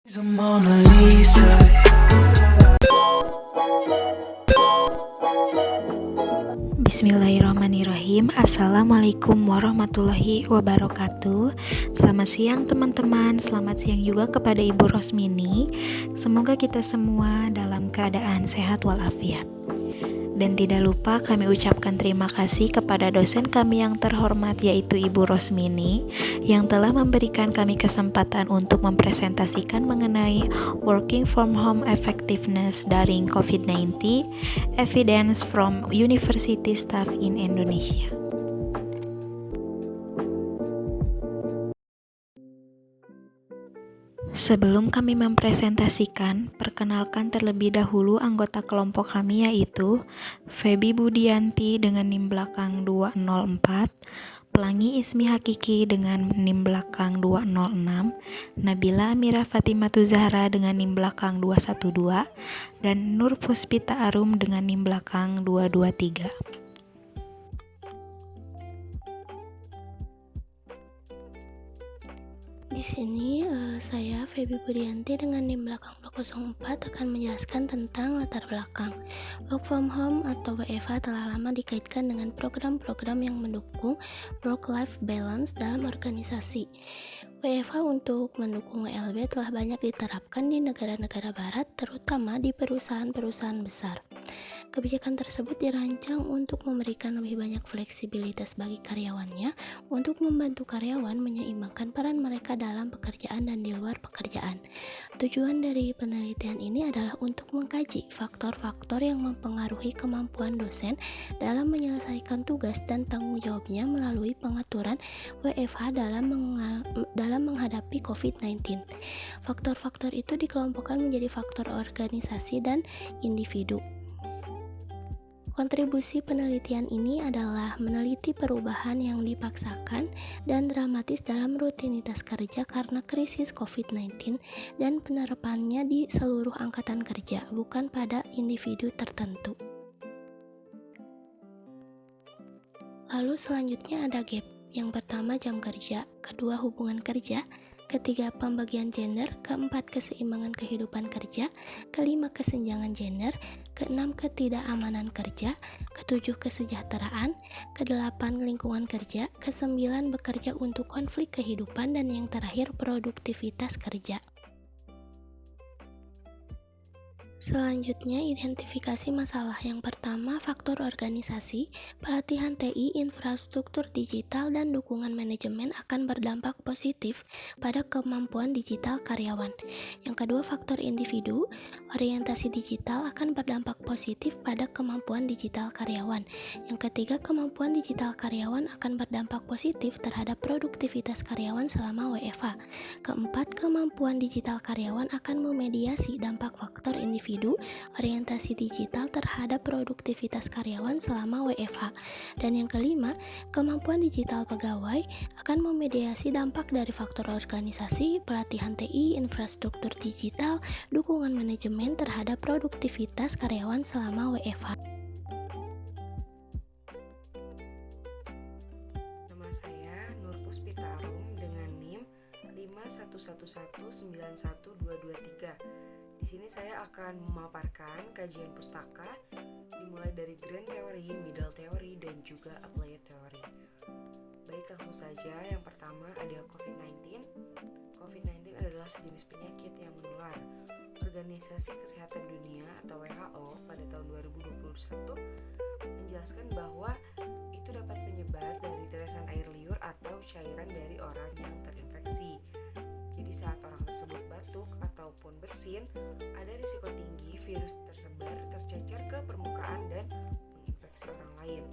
Bismillahirrahmanirrahim. Assalamualaikum warahmatullahi wabarakatuh. Selamat siang teman-teman. Selamat siang juga kepada Ibu Rosmini. Semoga kita semua dalam keadaan sehat walafiat. Dan tidak lupa kami ucapkan terima kasih kepada dosen kami yang terhormat, yaitu Ibu Rosmini, yang telah memberikan kami kesempatan untuk mempresentasikan mengenai Working from Home Effectiveness during COVID-19, Evidence from University Staff in Indonesia. Sebelum kami mempresentasikan, perkenalkan terlebih dahulu anggota kelompok kami, yaitu Feby Budianti dengan NIM belakang 204, Pelangi Ismi Hakiki dengan NIM belakang 206, Nabila Amira Fatimatu Zahra dengan NIM belakang 212, dan Nur Puspita Arum dengan NIM belakang 223. Di sini saya Feby Budianti dengan NIM belakang 204 akan menjelaskan tentang latar belakang. Work from home atau WFH telah lama dikaitkan dengan program-program yang mendukung work-life balance dalam organisasi. WFH untuk mendukung WLB telah banyak diterapkan di negara-negara barat, terutama di perusahaan-perusahaan besar. Kebijakan tersebut dirancang untuk memberikan lebih banyak fleksibilitas bagi karyawannya untuk membantu karyawan menyeimbangkan peran mereka dalam pekerjaan dan di luar pekerjaan. Tujuan dari penelitian ini adalah untuk mengkaji faktor-faktor yang mempengaruhi kemampuan dosen dalam menyelesaikan tugas dan tanggung jawabnya melalui pengaturan WFH dalam menghadapi COVID-19. Faktor-faktor itu dikelompokkan menjadi faktor organisasi dan individu. Kontribusi penelitian ini adalah meneliti perubahan yang dipaksakan dan dramatis dalam rutinitas kerja karena krisis COVID-19 dan penerapannya di seluruh angkatan kerja, bukan pada individu tertentu. Lalu selanjutnya ada gap. Yang pertama jam kerja, kedua hubungan kerja, ketiga pembagian gender, keempat keseimbangan kehidupan kerja, kelima kesenjangan gender, keenam ketidakamanan kerja, ketujuh kesejahteraan, kedelapan lingkungan kerja, kesembilan bekerja untuk konflik kehidupan, dan yang terakhir produktivitas kerja. Selanjutnya, identifikasi masalah. Yang pertama, faktor organisasi, pelatihan TI, infrastruktur digital, dan dukungan manajemen akan berdampak positif pada kemampuan digital karyawan. Yang kedua, faktor individu, orientasi digital akan berdampak positif pada kemampuan digital karyawan. Yang ketiga, kemampuan digital karyawan akan berdampak positif terhadap produktivitas karyawan selama WFH. Keempat, kemampuan digital karyawan akan memediasi dampak faktor individu, orientasi digital terhadap produktivitas karyawan selama WFH. Dan yang kelima, kemampuan digital pegawai akan memediasi dampak dari faktor organisasi, pelatihan TI, infrastruktur digital, dukungan manajemen terhadap produktivitas karyawan selama WFH. Nama saya Nur Puspita Arum dengan NIM 511191223. Di sini saya akan memaparkan kajian pustaka dimulai dari Grand Theory, Middle Theory, dan juga Applied Theory. Baik, langsung saja. Yang pertama ada COVID-19. COVID-19 adalah sejenis penyakit yang menular. Organisasi Kesehatan Dunia atau WHO pada tahun 2021 menjelaskan bahwa itu dapat menyebar dari tetesan air liur atau cairan dari orang yang terinfeksi. Jadi saat orang tersebut batuk ataupun bersin, ada risiko tinggi virus tersebar, tercecer ke permukaan dan menginfeksi orang lain.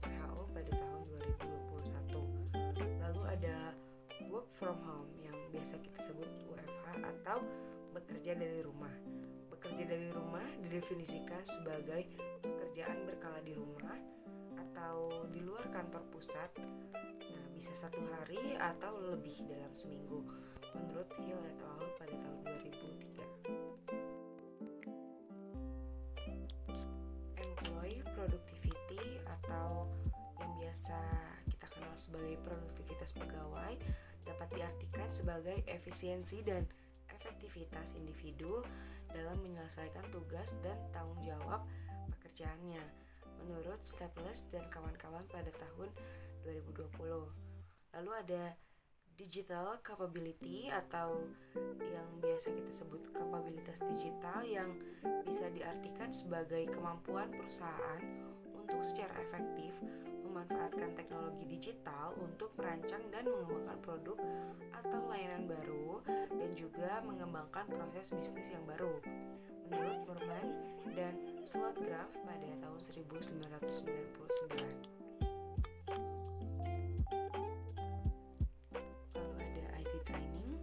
WHO pada tahun 2021. Lalu ada work from home yang biasa kita sebut WFH atau bekerja dari rumah. Bekerja dari rumah didefinisikan sebagai pekerjaan berkala di rumah atau di luar kantor pusat. Bisa 1 hari atau lebih dalam seminggu, menurut Hill et al. Pada tahun 2003. Employee productivity atau yang biasa kita kenal sebagai produktivitas pegawai dapat diartikan sebagai efisiensi dan efektivitas individu dalam menyelesaikan tugas dan tanggung jawab pekerjaannya, menurut Staples dan kawan-kawan pada tahun 2020. Lalu ada digital capability atau yang biasa kita sebut kapabilitas digital, yang bisa diartikan sebagai kemampuan perusahaan untuk secara efektif memanfaatkan teknologi digital untuk merancang dan mengembangkan produk atau layanan baru dan juga mengembangkan proses bisnis yang baru, menurut Murman dan Slotgraf pada tahun 1999. Lalu ada IT training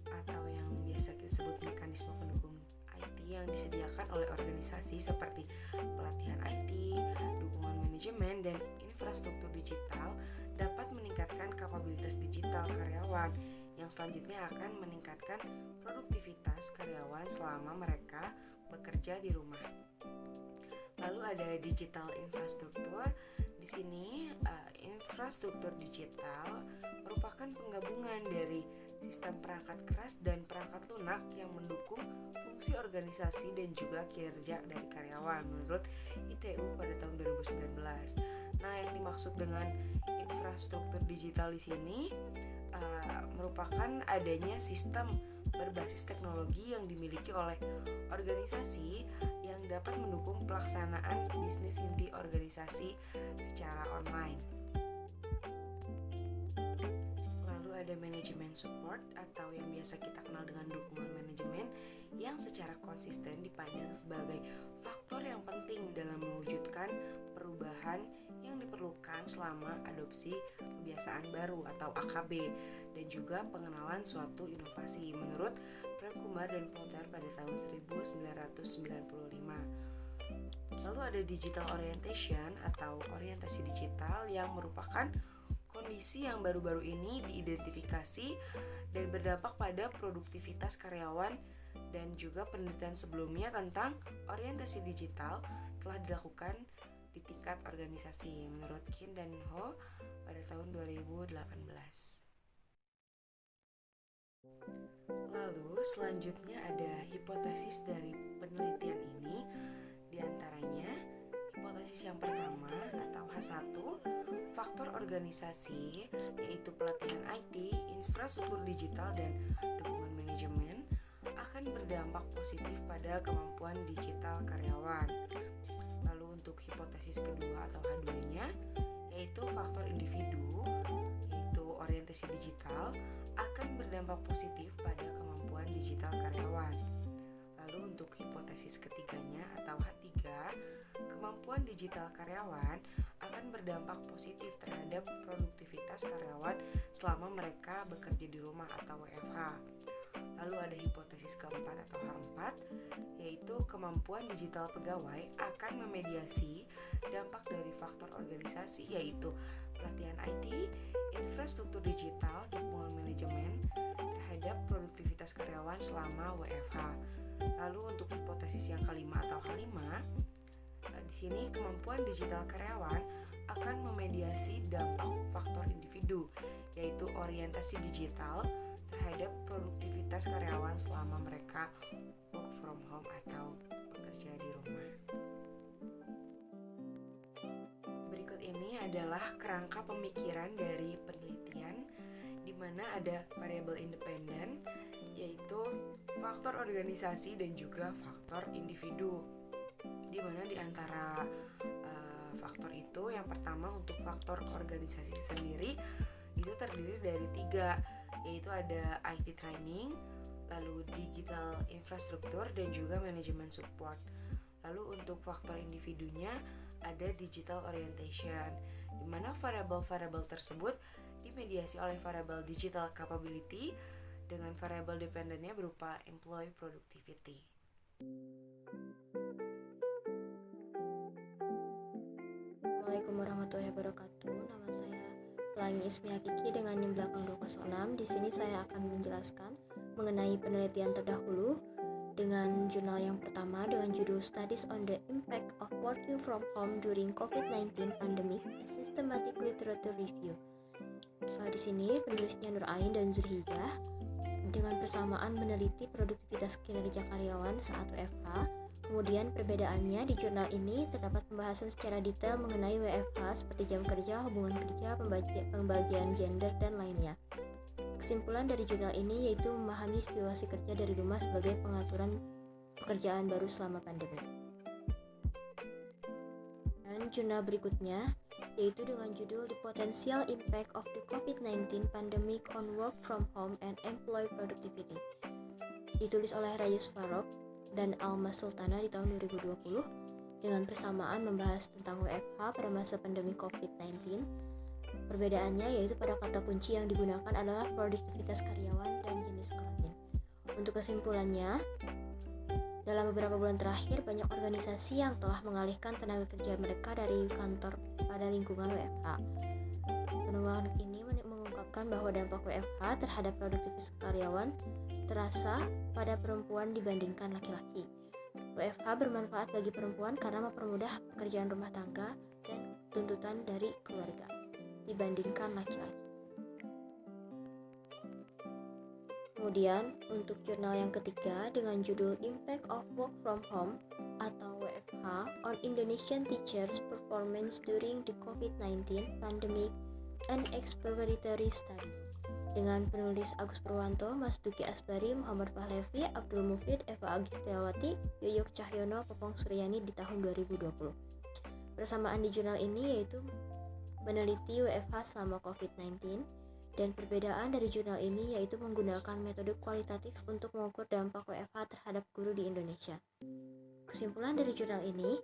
atau yang biasa kita sebut mekanisme pendukung IT yang disediakan oleh organisasi seperti pelatihan IT, dukungan manajemen, dan infrastruktur digital dapat meningkatkan kapabilitas digital karyawan yang selanjutnya akan meningkatkan produktivitas karyawan selama mereka bekerja di rumah. Lalu ada digital infrastruktur. Di sini infrastruktur digital merupakan penggabungan dari sistem perangkat keras dan perangkat lunak yang mendukung fungsi organisasi dan juga kinerja dari karyawan, menurut ITU pada tahun 2019. Nah, yang dimaksud dengan infrastruktur digital di sini merupakan adanya sistem berbasis teknologi yang dimiliki oleh organisasi yang dapat mendukung pelaksanaan bisnis inti organisasi secara online. Lalu ada manajemen support atau yang biasa kita kenal dengan dukungan manajemen yang secara konsisten dipandang sebagai faktor yang penting dalam mewujudkan perubahan yang diperlukan selama adopsi kebiasaan baru atau AKB dan juga pengenalan suatu inovasi, menurut Prem Kumar dan Potter pada tahun 1995. Lalu ada digital orientation atau orientasi digital yang merupakan kondisi yang baru-baru ini diidentifikasi dan berdampak pada produktivitas karyawan, dan juga penelitian sebelumnya tentang orientasi digital telah dilakukan di tingkat organisasi, menurut Kin dan Ho pada tahun 2018. Lalu selanjutnya ada hipotesis dari penelitian ini, diantaranya hipotesis yang pertama atau H1, faktor organisasi yaitu pelatihan IT, infrastruktur digital, dan dukungan manajemen akan berdampak positif pada kemampuan digital karyawan. Lalu untuk hipotesis kedua atau H2-nya yaitu faktor individu yaitu orientasi digital akan berdampak positif pada kemampuan digital karyawan. Lalu untuk hipotesis ketiganya atau H3, kemampuan digital karyawan akan berdampak positif terhadap produktivitas karyawan selama mereka bekerja di rumah atau WFH. Lalu ada hipotesis keempat atau H4, yaitu kemampuan digital pegawai akan memediasi dampak dari faktor organisasi yaitu pelatihan IT, infrastruktur digital, dukungan manajemen terhadap produktivitas karyawan selama WFH. Lalu untuk hipotesis yang kelima atau H5, di sini kemampuan digital karyawan akan memediasi dampak faktor individu yaitu orientasi digital terhadap produktivitas karyawan selama mereka work from home atau bekerja di rumah. Berikut ini adalah kerangka pemikiran dari penelitian di mana ada variabel independen yaitu faktor organisasi dan juga faktor individu. Di mana di antara faktor itu yang pertama untuk faktor organisasi sendiri itu terdiri dari 3, yaitu ada IT training, lalu digital infrastruktur, dan juga manajemen support. Lalu untuk faktor individunya ada digital orientation, di mana variabel-variabel tersebut dimediasi oleh variabel digital capability dengan variabel dependennya berupa employee productivity. Assalamualaikum warahmatullahi wabarakatuh. Nama saya Pelangi Ismi Hakiki dengan NIM belakang 206. Di sini saya akan menjelaskan mengenai penelitian terdahulu dengan jurnal yang pertama dengan judul Studies on the Impact of Working from Home During COVID-19 Pandemic, a Systematic Literature Review. Di sini penulisnya Nur Ain dan Zulhijjah dengan persamaan meneliti produktivitas kinerja karyawan saat WFH. Kemudian perbedaannya di jurnal ini terdapat pembahasan secara detail mengenai WFH seperti jam kerja, hubungan kerja, pembagian gender, dan lainnya. Kesimpulan dari jurnal ini yaitu memahami situasi kerja dari rumah sebagai pengaturan pekerjaan baru selama pandemi. Dan jurnal berikutnya yaitu dengan judul The Potential Impact of the COVID-19 Pandemic on Work from Home and Employee Productivity, ditulis oleh Rayus Farok dan Alma Sultana di tahun 2020 dengan persamaan membahas tentang WFH pada masa pandemi COVID-19. Perbedaannya yaitu pada kata kunci yang digunakan adalah produktivitas karyawan dan jenis kelamin. Untuk kesimpulannya, dalam beberapa bulan terakhir banyak organisasi yang telah mengalihkan tenaga kerja mereka dari kantor pada lingkungan WFH. Penemuan ini mengungkapkan bahwa dampak WFH terhadap produktivitas karyawan terasa pada perempuan dibandingkan laki-laki. WFH bermanfaat bagi perempuan karena mempermudah pekerjaan rumah tangga dan tuntutan dari keluarga dibandingkan laki-laki. Kemudian untuk jurnal yang ketiga dengan judul Impact of Work from Home atau WFH on Indonesian Teachers Performance During the COVID-19 Pandemic and Exploratory Study dengan penulis Agus Purwanto, Mas Duki Asbari, Muhammad Pahlevi, Abdul Mufid, Eva Agistiawati, Yoyok Cahyono, Popong Suryani di tahun 2020. Persamaan di jurnal ini yaitu meneliti WFH selama COVID-19 dan perbedaan dari jurnal ini yaitu menggunakan metode kualitatif untuk mengukur dampak WFH terhadap guru di Indonesia. Kesimpulan dari jurnal ini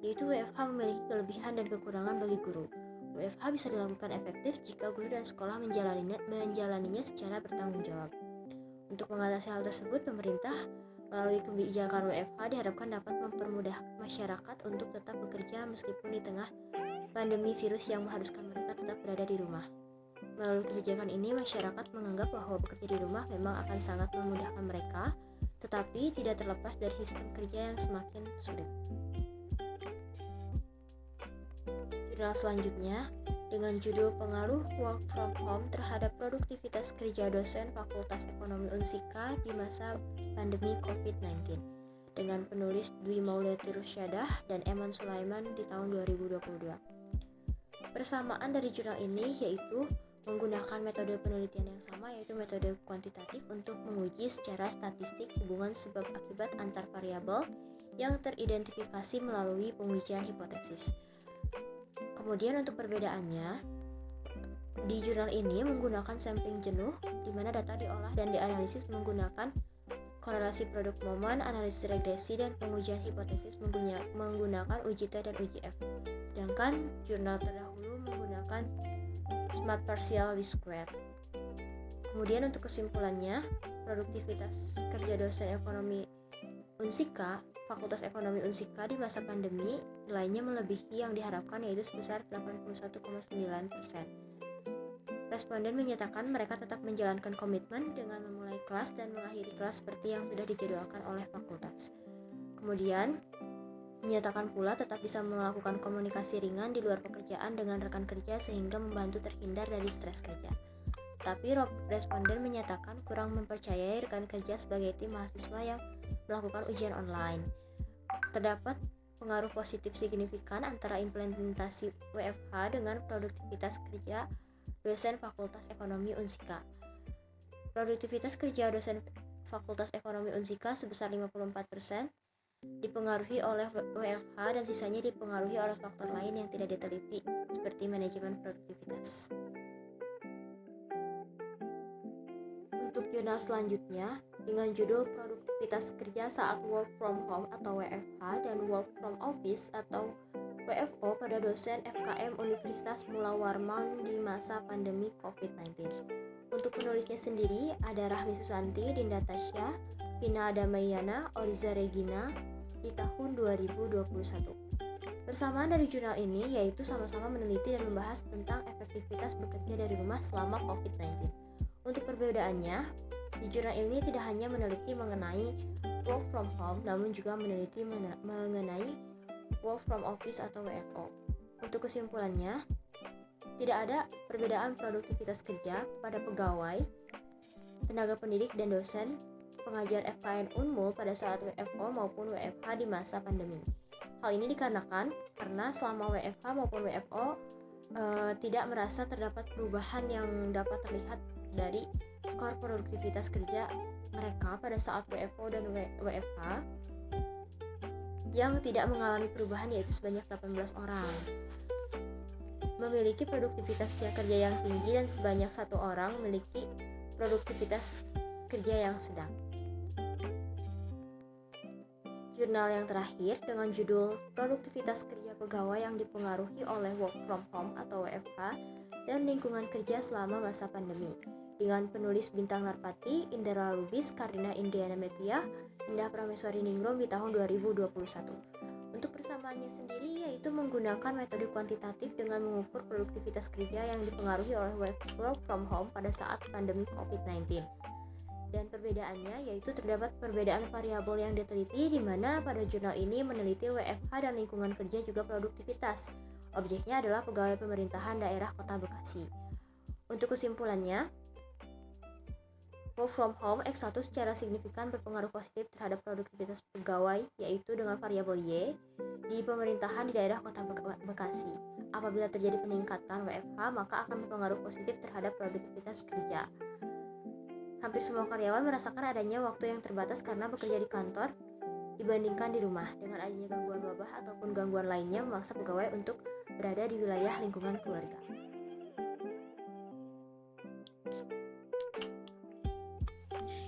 yaitu WFH memiliki kelebihan dan kekurangan bagi guru. WFH bisa dilakukan efektif jika guru dan sekolah menjalaninya secara bertanggung jawab. Untuk mengatasi hal tersebut, pemerintah melalui kebijakan WFH diharapkan dapat mempermudah masyarakat untuk tetap bekerja meskipun di tengah pandemi virus yang mengharuskan mereka tetap berada di rumah. Melalui kebijakan ini, masyarakat menganggap bahwa bekerja di rumah memang akan sangat memudahkan mereka, tetapi tidak terlepas dari sistem kerja yang semakin sulit. Jurnal selanjutnya dengan judul Pengaruh Work from Home terhadap Produktivitas Kerja Dosen Fakultas Ekonomi Unsika di Masa Pandemi COVID-19 dengan penulis Dwi Mauliati Rusyadah dan Eman Sulaiman di tahun 2022. Persamaan dari jurnal ini yaitu menggunakan metode penelitian yang sama yaitu metode kuantitatif untuk menguji secara statistik hubungan sebab akibat antar variabel yang teridentifikasi melalui pengujian hipotesis. Kemudian untuk perbedaannya, di jurnal ini menggunakan sampling jenuh di mana data diolah dan dianalisis menggunakan korelasi produk momen, analisis regresi, dan pengujian hipotesis menggunakan uji T dan uji F. Sedangkan jurnal terdahulu menggunakan Smart Partial Least Square. Kemudian untuk kesimpulannya, produktivitas kerja dosen ekonomi Unsika, Fakultas Ekonomi Unsika di masa pandemi nilainya melebihi yang diharapkan yaitu sebesar 81,9%. Responden menyatakan mereka tetap menjalankan komitmen dengan memulai kelas dan mengakhiri kelas seperti yang sudah dijadwalkan oleh fakultas. Kemudian, menyatakan pula tetap bisa melakukan komunikasi ringan di luar pekerjaan dengan rekan kerja sehingga membantu terhindar dari stres kerja. Tapi responden menyatakan kurang mempercayai rekan kerja sebagai tim mahasiswa yang melakukan ujian online. Terdapat pengaruh positif signifikan antara implementasi WFH dengan produktivitas kerja dosen Fakultas Ekonomi Unsika. Produktivitas kerja dosen Fakultas Ekonomi Unsika sebesar 54% dipengaruhi oleh WFH dan sisanya dipengaruhi oleh faktor lain yang tidak diteliti seperti manajemen produktivitas. Untuk jurnal selanjutnya dengan judul Produktivitas Kerja Saat Work from Home atau WFH dan Work from Office atau WFO pada dosen FKM Universitas Mula Warman di masa pandemi COVID-19. Untuk penulisnya sendiri ada Rahmi Susanti, Dinda Tasya, Vina Adamayana, Oriza Regina di tahun 2021. Persamaan dari jurnal ini yaitu sama-sama meneliti dan membahas tentang efektivitas bekerja dari rumah selama COVID-19. Untuk perbedaannya, di jurnal ini tidak hanya meneliti mengenai work from home, namun juga meneliti mengenai work from office atau WFO. Untuk kesimpulannya, tidak ada perbedaan produktivitas kerja pada pegawai tenaga pendidik dan dosen pengajar FKN Unmul pada saat WFO maupun WFH di masa pandemi. Hal ini dikarenakan karena selama WFH maupun WFO tidak merasa terdapat perubahan yang dapat terlihat dari skor produktivitas kerja mereka pada saat WFO dan WFH yang tidak mengalami perubahan, yaitu sebanyak 18 orang memiliki produktivitas kerja yang tinggi dan sebanyak 1 orang memiliki produktivitas kerja yang sedang. Jurnal yang terakhir dengan judul Produktivitas Kerja Pegawai yang Dipengaruhi oleh Work From Home atau WFH dan Lingkungan Kerja Selama Masa Pandemi, dengan penulis Bintang Narpati, Indra Lubis, Kardina Indriana Metia, Indah Prameswari Ningrum di tahun 2021. Untuk persamaannya sendiri yaitu menggunakan metode kuantitatif dengan mengukur produktivitas kerja yang dipengaruhi oleh work from home pada saat pandemi COVID-19. Dan perbedaannya yaitu terdapat perbedaan variabel yang diteliti, di mana pada jurnal ini meneliti WFH dan lingkungan kerja juga produktivitas. Objeknya adalah pegawai pemerintahan daerah Kota Bekasi. Untuk kesimpulannya, work from home X1 secara signifikan berpengaruh positif terhadap produktivitas pegawai, yaitu dengan variabel Y di pemerintahan di daerah Kota Bekasi. Apabila terjadi peningkatan WFH, maka akan berpengaruh positif terhadap produktivitas kerja. Hampir semua karyawan merasakan adanya waktu yang terbatas karena bekerja di kantor dibandingkan di rumah. Dengan adanya gangguan wabah ataupun gangguan lainnya memaksa pegawai untuk berada di wilayah lingkungan keluarga.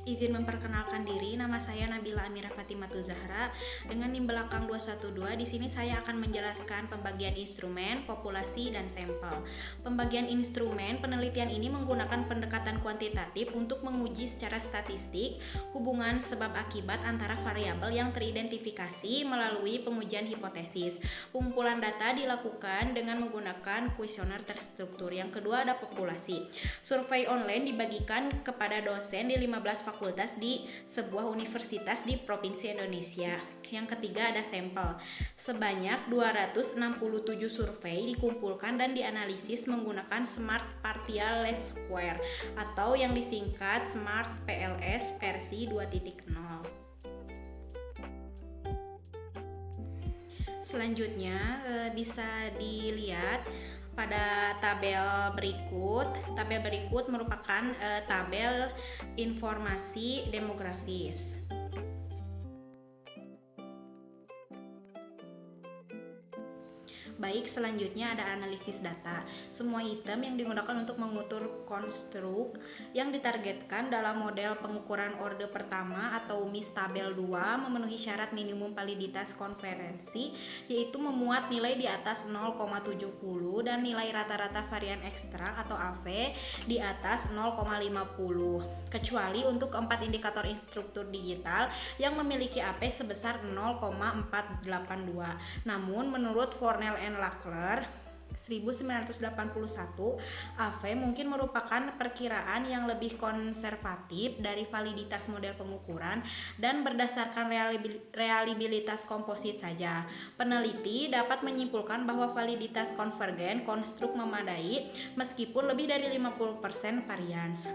Izin memperkenalkan diri, nama saya Nabila Amira Fatimatu Zahra dengan NIM belakang 212. Di sini saya akan menjelaskan pembagian instrumen, populasi, dan sampel. Pembagian instrumen, penelitian ini menggunakan pendekatan kuantitatif untuk menguji secara statistik hubungan sebab akibat antara variabel yang teridentifikasi melalui pengujian hipotesis. Pengumpulan data dilakukan dengan menggunakan kuesioner terstruktur. Yang kedua ada populasi. Survei online dibagikan kepada dosen di 15 fakultas di sebuah universitas di Provinsi Indonesia. Yang ketiga ada sampel. Sebanyak 267 survei dikumpulkan dan dianalisis menggunakan Smart Partial Least Square atau yang disingkat Smart PLS versi 2.0. Selanjutnya bisa dilihat pada tabel berikut. Tabel berikut merupakan tabel informasi demografis. Baik, selanjutnya ada analisis data. Semua item yang digunakan untuk mengukur konstruk yang ditargetkan dalam model pengukuran orde pertama atau MIS tabel 2 memenuhi syarat minimum validitas konferensi, yaitu memuat nilai di atas 0,70 dan nilai rata-rata varian ekstra atau AV di atas 0,50, kecuali untuk 4 indikator instruktur digital yang memiliki AP sebesar 0,482. Namun menurut Fornell and Lackler 1981, AV mungkin merupakan perkiraan yang lebih konservatif dari validitas model pengukuran dan berdasarkan reliabilitas komposit saja. Peneliti dapat menyimpulkan bahwa validitas konvergen konstruk memadai meskipun lebih dari 50% varians.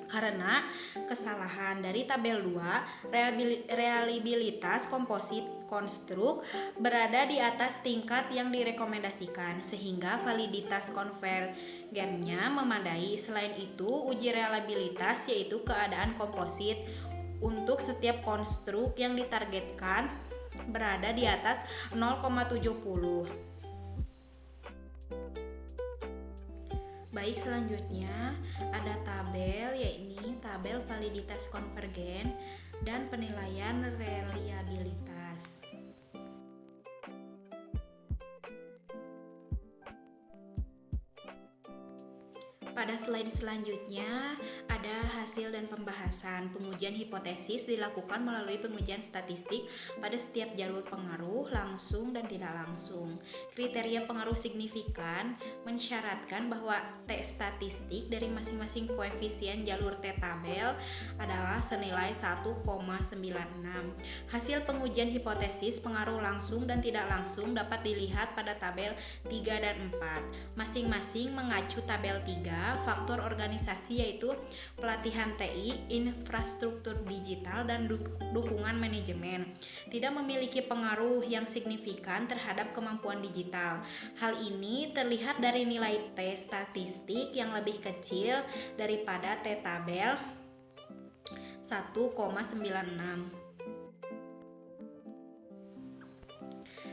Karena kesalahan dari tabel 2, reliabilitas komposit konstruk berada di atas tingkat yang direkomendasikan sehingga validitas konvergennya memadai. Selain itu, uji reliabilitas yaitu keadaan komposit untuk setiap konstruk yang ditargetkan berada di atas 0,70. Baik, selanjutnya ada tabel, yaitu tabel validitas konvergen dan penilaian reliabilitas. Pada slide selanjutnya ada hasil dan pembahasan. Pengujian hipotesis dilakukan melalui pengujian statistik pada setiap jalur pengaruh langsung dan tidak langsung. Kriteria pengaruh signifikan mensyaratkan bahwa T statistik dari masing-masing koefisien jalur T tabel adalah senilai 1,96. Hasil pengujian hipotesis pengaruh langsung dan tidak langsung dapat dilihat pada tabel 3 dan 4. Masing-masing mengacu tabel 3 faktor organisasi, yaitu pelatihan TI, infrastruktur digital, dan dukungan manajemen. Tidak memiliki pengaruh yang signifikan terhadap kemampuan digital. Hal ini terlihat dari nilai T statistik yang lebih kecil daripada T tabel 1,96.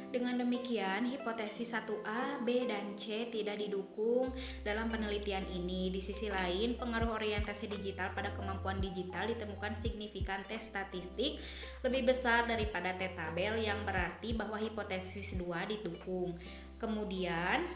Dengan demikian, hipotesis 1A, B, dan C tidak didukung dalam penelitian ini. Di sisi lain, pengaruh orientasi digital pada kemampuan digital ditemukan signifikan T statistik lebih besar daripada T tabel, yang berarti bahwa hipotesis 2 didukung. Kemudian,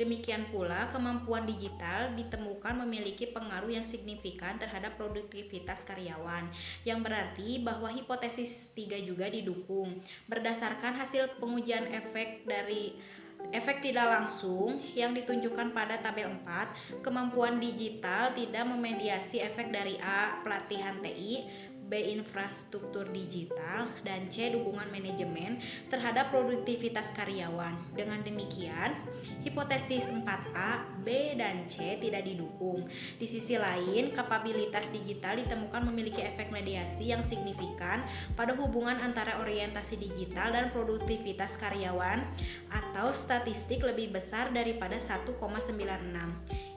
demikian pula, kemampuan digital ditemukan memiliki pengaruh yang signifikan terhadap produktivitas karyawan, yang berarti bahwa hipotesis 3 juga didukung. Berdasarkan hasil pengujian efek tidak langsung yang ditunjukkan pada tabel 4, kemampuan digital tidak memediasi efek dari A, pelatihan TI, B, infrastruktur digital, dan C, dukungan manajemen terhadap produktivitas karyawan. Dengan demikian, hipotesis 4A, B, dan C tidak didukung. Di sisi lain, kapabilitas digital ditemukan memiliki efek mediasi yang signifikan pada hubungan antara orientasi digital dan produktivitas karyawan, atau statistik lebih besar daripada 1,96.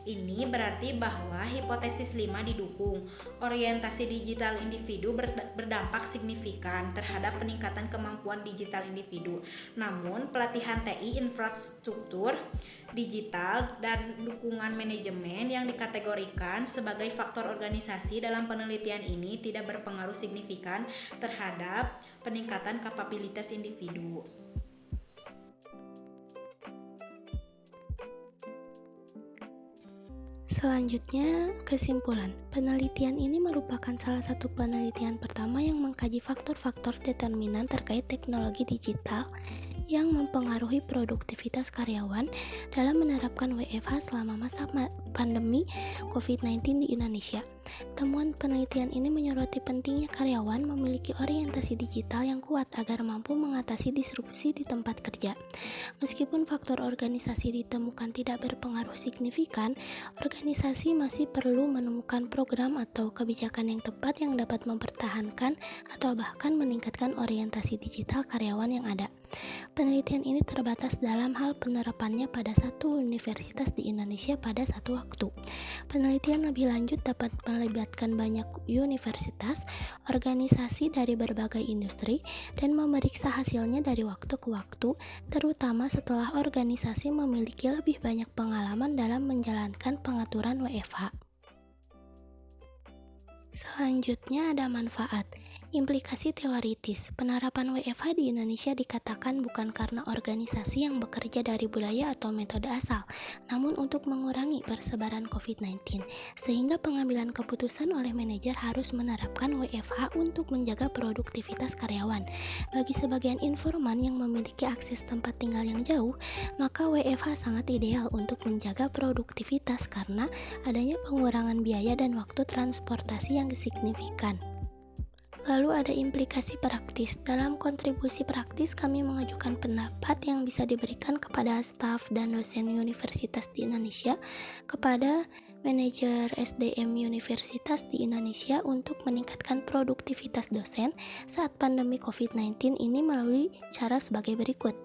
Ini berarti bahwa hipotesis 5 didukung. Orientasi digital individu berdampak signifikan terhadap peningkatan kemampuan digital individu. Namun, pelatihan TI, infrastruktur digital, dan dukungan manajemen yang dikategorikan sebagai faktor organisasi dalam penelitian ini tidak berpengaruh signifikan terhadap peningkatan kapabilitas individu. Selanjutnya, kesimpulan. Penelitian ini merupakan salah satu penelitian pertama yang mengkaji faktor-faktor determinan terkait teknologi digital yang mempengaruhi produktivitas karyawan dalam menerapkan WFH selama masa pandemi COVID-19 di Indonesia. Temuan penelitian ini menyoroti pentingnya karyawan memiliki orientasi digital yang kuat agar mampu mengatasi disrupsi di tempat kerja. Meskipun faktor organisasi ditemukan tidak berpengaruh signifikan, organisasi masih perlu menemukan program atau kebijakan yang tepat yang dapat mempertahankan atau bahkan meningkatkan orientasi digital karyawan yang ada. Penelitian ini terbatas dalam hal penerapannya pada satu universitas di Indonesia pada satu waktu. Penelitian lebih lanjut dapat melibatkan banyak universitas, organisasi dari berbagai industri, dan memeriksa hasilnya dari waktu ke waktu, terutama setelah organisasi memiliki lebih banyak pengalaman dalam menjalankan pengaturan WFH. Selanjutnya ada manfaat. Implikasi teoritis. Penerapan WFH di Indonesia dikatakan bukan karena organisasi yang bekerja dari budaya atau metode asal, namun untuk mengurangi persebaran COVID-19, sehingga pengambilan keputusan oleh manajer harus menerapkan WFH untuk menjaga produktivitas karyawan. Bagi sebagian informan yang memiliki akses tempat tinggal yang jauh, maka WFH sangat ideal untuk menjaga produktivitas karena adanya pengurangan biaya dan waktu transportasi yang signifikan. Lalu ada implikasi praktis. Dalam kontribusi praktis, kami mengajukan pendapat yang bisa diberikan kepada staf dan dosen universitas di Indonesia, kepada manajer SDM universitas di Indonesia untuk meningkatkan produktivitas dosen saat pandemi COVID-19 ini melalui cara sebagai berikut.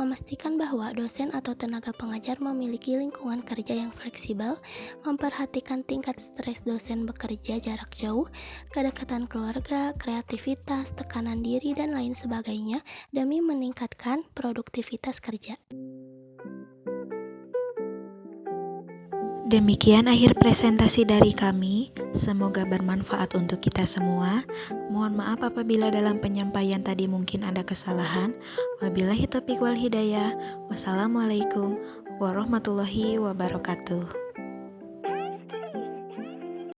Memastikan bahwa dosen atau tenaga pengajar memiliki lingkungan kerja yang fleksibel, memperhatikan tingkat stres dosen bekerja jarak jauh, kedekatan keluarga, kreativitas, tekanan diri, dan lain sebagainya demi meningkatkan produktivitas kerja. Demikian akhir presentasi dari kami. Semoga bermanfaat untuk kita semua. Mohon maaf apabila dalam penyampaian tadi mungkin ada kesalahan. Wabillahi taufiq wal hidayah. Wassalamualaikum warahmatullahi wabarakatuh.